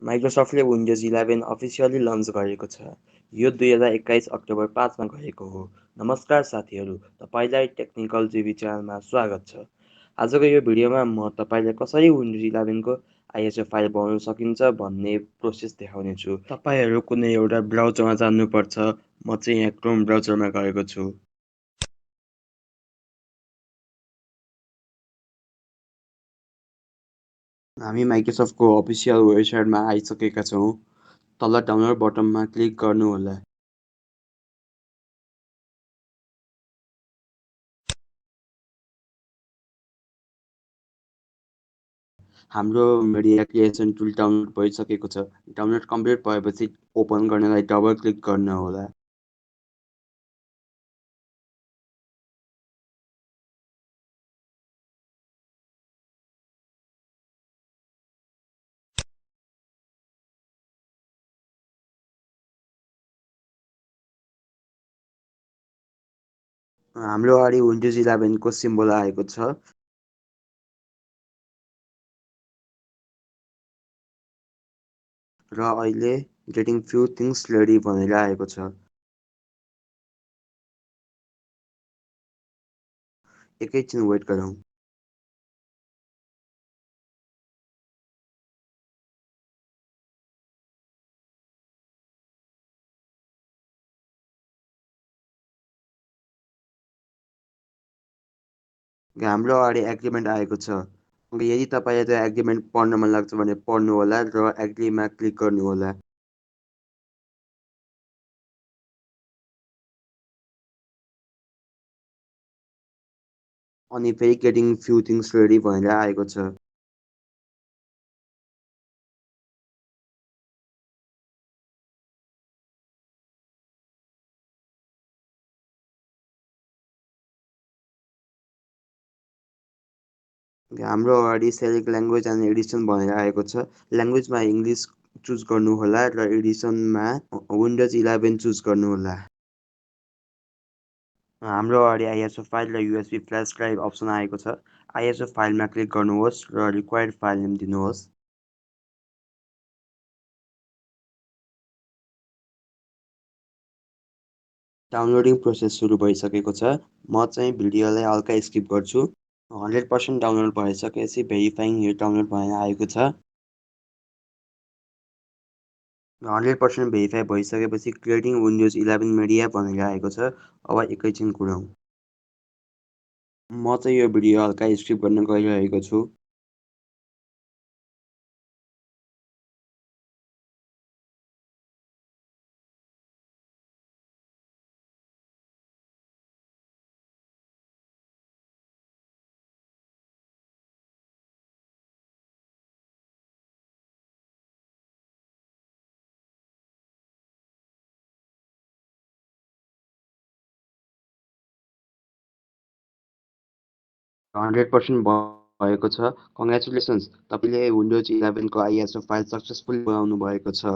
माइक्रोसफ्टले windows 11 officially lunch गरेको छ। यो 2021 अक्टोबर 5 मा गरेको हो। नमस्कार साथीहरू, तपाईँलाई टेक्निकल जीवी च्यानलमा स्वागत छ। आजको यो भिडियोमा म तपाईँलाई कसरी विन्डोज 11 को आइएसओ फाइल बनाउन सकिन्छ भन्ने प्रोसेस देखाउने छु। तपाईँहरू कुनै एउटा ब्राउजरमा जान्नुपर्छ। म चाहिँ यहाँ क्रोम ब्राउजरमा गएको छु। हामी माइक्रोसफ्टको अफिसियल वेबसाइटमा आइसकेका छौँ। तल डाउनलोड बटनमा क्लिक गर्नुहोला। हाम्रो मिडिया क्रिएसन टुल डाउनलोड भइसकेको छ। डाउनलोड कम्प्लिट भएपछि ओपन गर्नलाई डबल क्लिक गर्नुहोला। हाम्रो अगाडि विन्डोज 11 को सिम्बल आएको छ र अहिले गेटिङ फ्यु थिङ्स रेडी भनेर आएको छ। एकैछिन वेट गरौँ। हाम्रो अगाडि एग्रिमेन्ट आएको छ। यदि तपाईँलाई त्यो एग्रिमेन्ट पढ्न मन लाग्छ भने पढ्नुहोला र एग्रीमा क्लिक गर्नुहोला। अनि फेरि गेटिङ फ्यु थिङ्स रेडी भनेर आएको छ। हाम्रो अगाडि सेलेक्ट ल्याङ्ग्वेज एन्ड एडिसन भनेर आएको छ। ल्याङ्ग्वेजमा इङ्ग्लिस चुज गर्नुहोला र एडिसनमा विन्डोज 11 चुज गर्नुहोला। हाम्रो अगाडि आइएसओ फाइल र युएसबी फ्ल्यास ड्राइभ अप्सन आएको छ। आइएसओ फाइलमा क्लिक गर्नुहोस् र रिक्वायर्ड फाइल नेम दिनुहोस्। डाउनलोडिङ प्रोसेस सुरु भइसकेको छ। म चाहिँ भिडियोलाई हल्का स्किप गर्छु। 100% डाउनलोड भइसकेपछि भेरिफाइङ हियर डाउनलोड भनेर आएको छ। 100% भेरिफाई भइसकेपछि क्रिएटिङ विन्डोज 11 मिडिया भनेर आएको छ। अब एकैछिन कुरौँ। म चाहिँ यो भिडियो हल्का स्किप गर्न गइरहेको छु। हन्ड्रेड पर्सेन्ट भएको छ। कङ्ग्रेचुलेसन्स, तपाईँले विन्डोज 11 को आइएसओ फाइल सक्सेसफुली बनाउनु भएको छ।